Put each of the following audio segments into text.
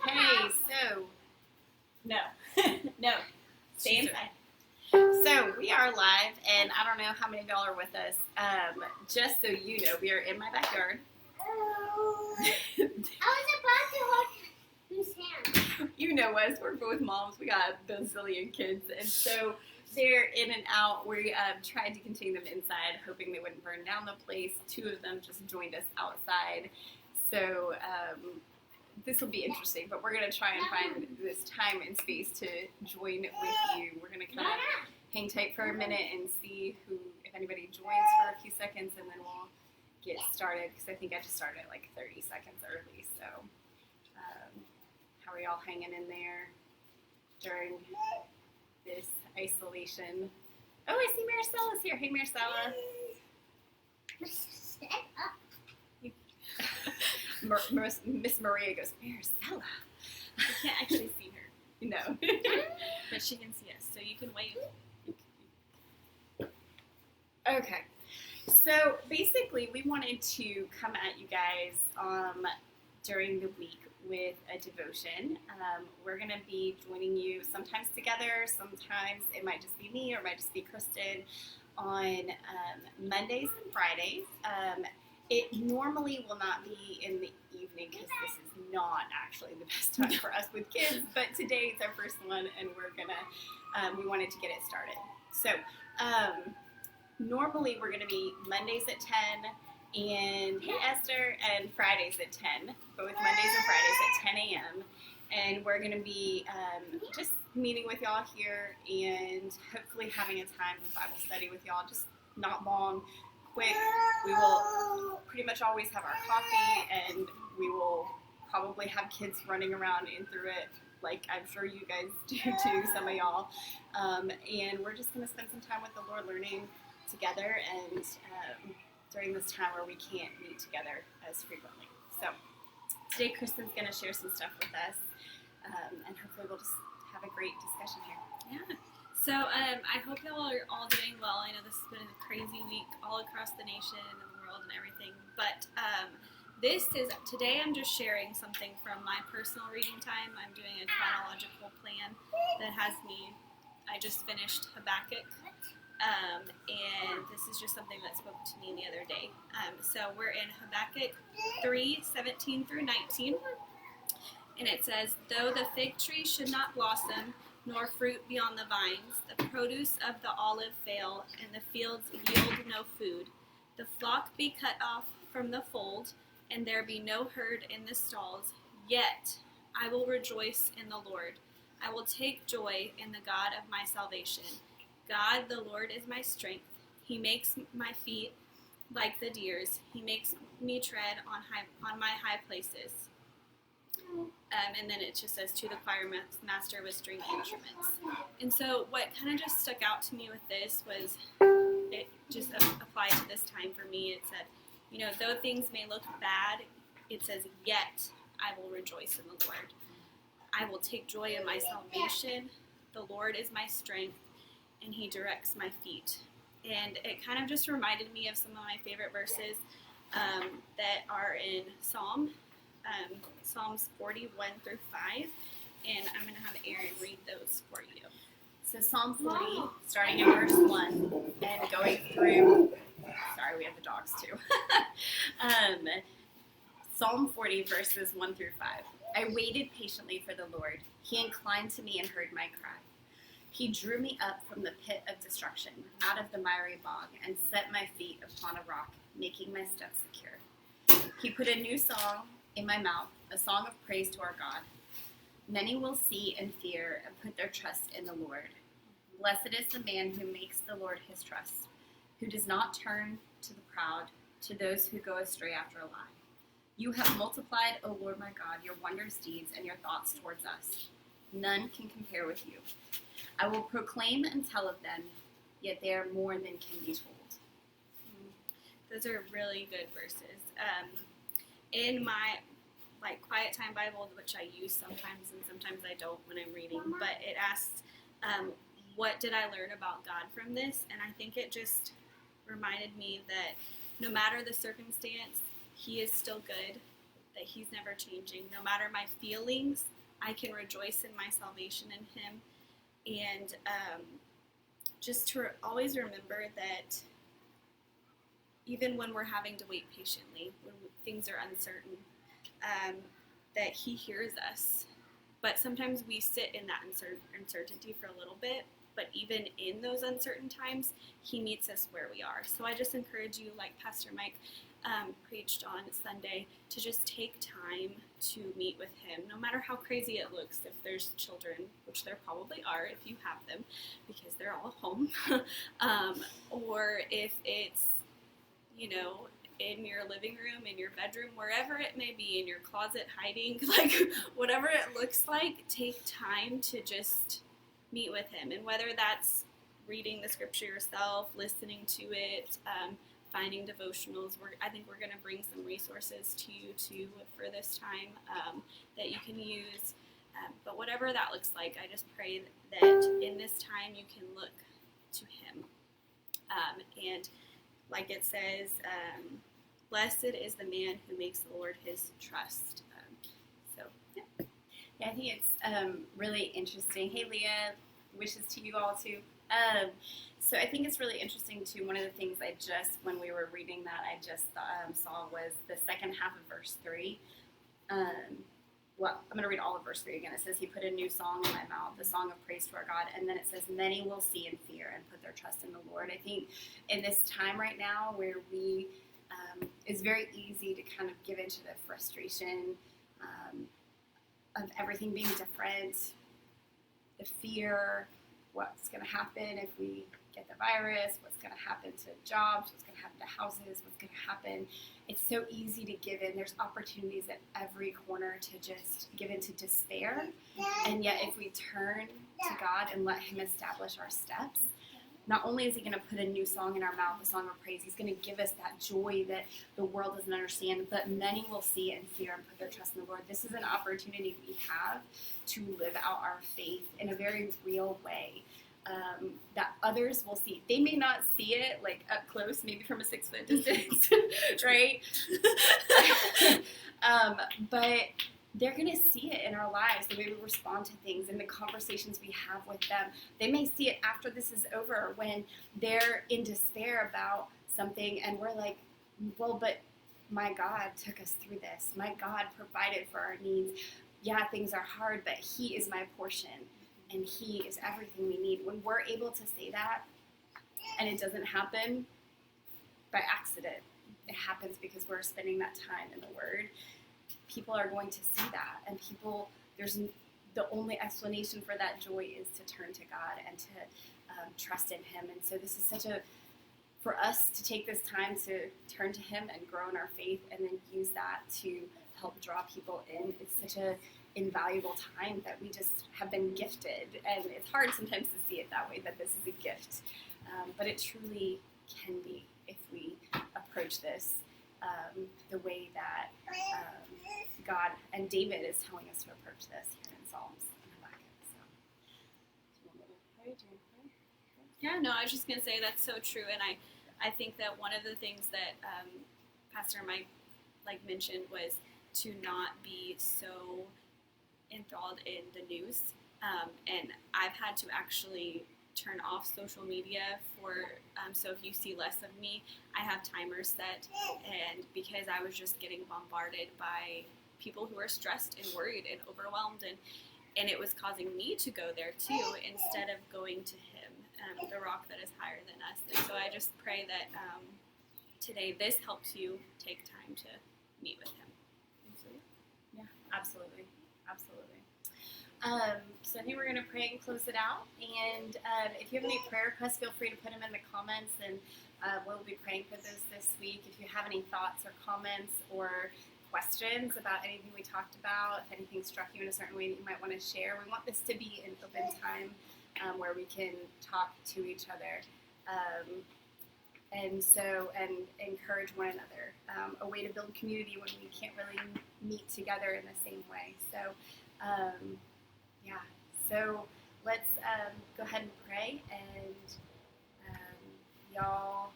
Hey, so No. No. Stay inside. so we are live, and I don't know how many of y'all are with us. Just so you know, we are in my backyard. I was about to hold whose hand? You know us. We're both moms. We got a bazillion kids, and so they're in and out. We tried to contain them inside, hoping they wouldn't burn down the place. 2 of them just joined us outside. So this will be interesting, but we're going to try and find this time and space to join with you. We're going to kind of hang tight for a minute and see if anybody joins for a few seconds, and then we'll get started, because I think I just started like 30 seconds early. So how are y'all hanging in there during this isolation? Oh, I see Maricella's here. Hey, Maricella. Miss Maria goes, Maricella. You can't actually see her, No. but she can see us, so you can wave. Okay. So basically, we wanted to come at you guys during the week with a devotion. We're going to be joining you sometimes together. Sometimes it might just be me, or it might just be Kristen on Mondays and Fridays. It normally will not be in the evening, because this is not actually the best time for us with kids, but today it's our first one, and we wanted to get it started. So normally we're going to be Mondays at 10, and hey Esther, and Fridays at 10, both Mondays and Fridays at 10 a.m. And we're going to be just meeting with y'all here, and hopefully having a time of Bible study with y'all, just not long, quick. We will pretty much always have our coffee, and we will probably have kids running around in through it, like I'm sure you guys do too, some of y'all. And we're just going to spend some time with the Lord, learning together, and during this time where we can't meet together as frequently. So today Kristen's going to share some stuff with us, and hopefully we'll just have a great discussion here. Yeah. So I hope y'all are all doing well. I know this has been a crazy week all across the nation and the world and everything. But today I'm just sharing something from my personal reading time. I'm doing a chronological plan that has me, I just finished Habakkuk. And this is just something that spoke to me the other day. So we're in Habakkuk 3:17 through 19. And it says, "Though the fig tree should not blossom, nor fruit be on the vines, the produce of the olive fail, and the fields yield no food, the flock be cut off from the fold, and there be no herd in the stalls, yet I will rejoice in the Lord. I will take joy in the God of my salvation. God, the Lord, is my strength. He makes my feet like the deer's. He makes me tread on my high places." And then it just says, "To the choir master with string instruments." And so what kind of just stuck out to me with this was, it just applied to this time for me. It said, though things may look bad, it says, "Yet I will rejoice in the Lord. I will take joy in my salvation. The Lord is my strength, and he directs my feet." And it kind of just reminded me of some of my favorite verses that are in Psalms 41 through 5, and I'm going to have Aaron read those for you. So Psalm 40, starting in verse 1, and going through, sorry, we have the dogs too. Psalm 40, verses 1 through 5. "I waited patiently for the Lord. He inclined to me and heard my cry. He drew me up from the pit of destruction, out of the miry bog, and set my feet upon a rock, making my steps secure. He put a new song in my mouth, a song of praise to our God. Many will see and fear and put their trust in the Lord. Blessed is the man who makes the Lord his trust, who does not turn to the proud, to those who go astray after a lie. You have multiplied, O Lord my God, your wondrous deeds and your thoughts towards us. None can compare with you. I will proclaim and tell of them, yet they are more than can be told." Those are really good verses. In my Quiet Time Bible, which I use sometimes and sometimes I don't when I'm reading, but it asks, what did I learn about God from this? And I think it just reminded me that no matter the circumstance, he is still good, that that he's never changing. No matter my feelings, I can rejoice in my salvation in him. And just to always remember that even when we're having to wait patiently, when things are uncertain, that he hears us. But sometimes we sit in that uncertainty for a little bit, but even in those uncertain times, he meets us where we are. So I just encourage you, like Pastor Mike preached on Sunday, to just take time to meet with him, no matter how crazy it looks. If there's children, which there probably are if you have them, because they're all home, or if it's, in your living room, in your bedroom, wherever it may be, in your closet hiding, like whatever it looks like, take time to just meet with him. And whether that's reading the scripture yourself, listening to it, finding devotionals, I think we're going to bring some resources to you too for this time that you can use. But whatever that looks like, I just pray that in this time you can look to him. And like it says, blessed is the man who makes the Lord his trust. Yeah, I think it's really interesting. Hey, Leah, wishes to you all too. So I think it's really interesting too. One of the things when we were reading that, I just saw was the second half of verse 3. Well, I'm going to read all of verse 3 again. It says, he put a new song in my mouth, the song of praise to our God. And then it says, many will see and fear and put their trust in the Lord. I think in this time right now where it's very easy to kind of give into the frustration of everything being different, the fear, what's going to happen if we get the virus, what's going to happen to jobs, what's going to happen to houses, what's going to happen. It's so easy to give in. There's opportunities at every corner to just give into despair. And yet if we turn to God and let him establish our steps, not only is he going to put a new song in our mouth, a song of praise, he's going to give us that joy that the world doesn't understand, but many will see and fear and put their trust in the Lord. This is an opportunity we have to live out our faith in a very real way. That others will see. They may not see it like up close, maybe from a 6-foot distance, right? But they're going to see it in our lives, the way we respond to things and the conversations we have with them. They may see it after this is over when they're in despair about something and we're like, well, but my God took us through this. My God provided for our needs. Yeah, things are hard, but he is my portion. And he is everything we need. When we're able to say that, and it doesn't happen by accident, it happens because we're spending that time in the Word, people are going to see that. And the only explanation for that joy is to turn to God and to trust in him. And so this is for us to take this time to turn to him and grow in our faith and then use that to help draw people in. It's such a invaluable time that we just have been gifted, and it's hard sometimes to see it that way, that this is a gift, but it truly can be if we approach this the way that God and David is telling us to approach this here in Psalms and Habakkuk. So, do you want me to pray? Do you want to pray? Yeah, no, I was just going to say that's so true, and I think that one of the things that Pastor Mike mentioned was to not be so enthralled in the news, and I've had to actually turn off social media so if you see less of me, I have timers set, and because I was just getting bombarded by people who are stressed and worried and overwhelmed, and it was causing me to go there too instead of going to him, the rock that is higher than us. And so I just pray that today this helps you take time to meet with him. Yeah, absolutely. So I think we're going to pray and close it out. And if you have any prayer requests, feel free to put them in the comments, and we'll be praying for those this week. If you have any thoughts or comments or questions about anything we talked about, if anything struck you in a certain way that you might want to share, we want this to be an open time where we can talk to each other. And encourage one another, a way to build community when we can't really meet together in the same way. So, so let's go ahead and pray, and y'all,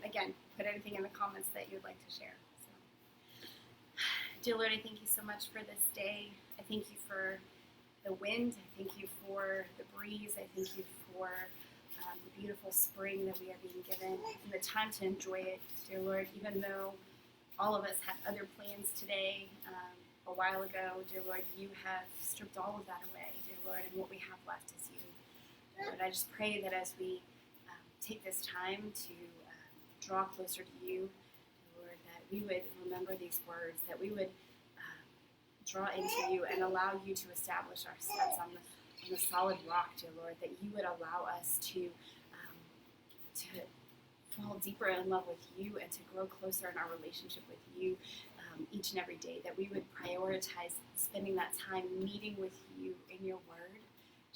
again, put anything in the comments that you'd like to share. So, Dear Lord, I thank you so much for this day. I thank you for the wind. I thank you for the breeze. I thank you for the beautiful spring that we are being given and the time to enjoy it, dear Lord, even though all of us had other plans today. A while ago, dear Lord, you have stripped all of that away, dear Lord, and what we have left is you. Lord, I just pray that as we take this time to draw closer to you, Lord, that we would remember these words, that we would draw into you and allow you to establish our steps on the solid rock, dear Lord, that you would allow us to fall deeper in love with you and to grow closer in our relationship with you each and every day, that we would prioritize spending that time meeting with you in your word,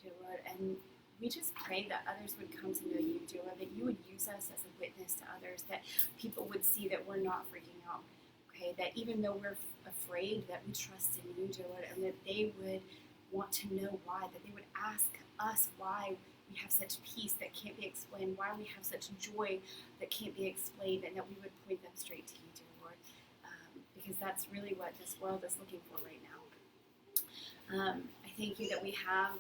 dear Lord, and we just pray that others would come to know you, dear Lord, that you would use us as a witness to others, that people would see that we're not freaking out, okay, that even though we're afraid, that we trust in you, dear Lord, and that they would want to know why, that they would ask us why we have such peace that can't be explained, why we have such joy that can't be explained, and that we would point them straight to you, dear Lord, because that's really what this world is looking for right now. I thank you that we have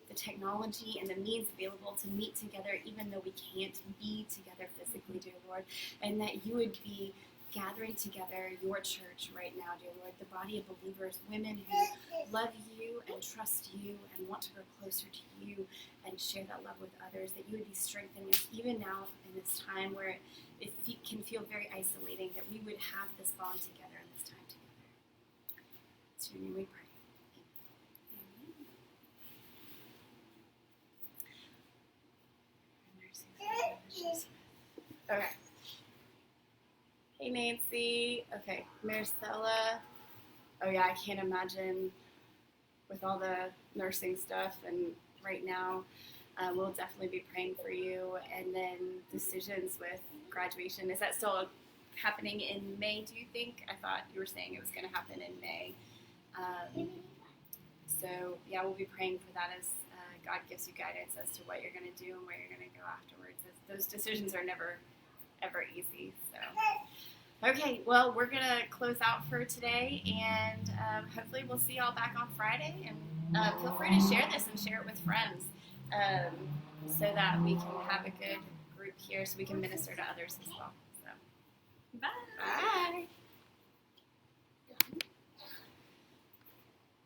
the technology and the means available to meet together, even though we can't be together physically, dear Lord, and that you would be gathering together your church right now, dear Lord, the body of believers, women who love you and trust you and want to grow closer to you and share that love with others, that you would be strengthening us even now in this time where it can feel very isolating, that we would have this bond together and this time together. It's in your name we pray. Amen. Okay. Hey Nancy. Okay, Maricela. Oh yeah, I can't imagine with all the nursing stuff, and right now we'll definitely be praying for you. And then decisions with graduation. Is that still happening in May, do you think? I thought you were saying it was going to happen in May. So yeah, we'll be praying for that as God gives you guidance as to what you're going to do and where you're going to go afterwards. Those decisions are never, ever easy. So. Okay, well, we're going to close out for today, and hopefully we'll see y'all back on Friday. And feel free to share this and share it with friends so that we can have a good group here so we can minister to others as well. So, Bye. bye.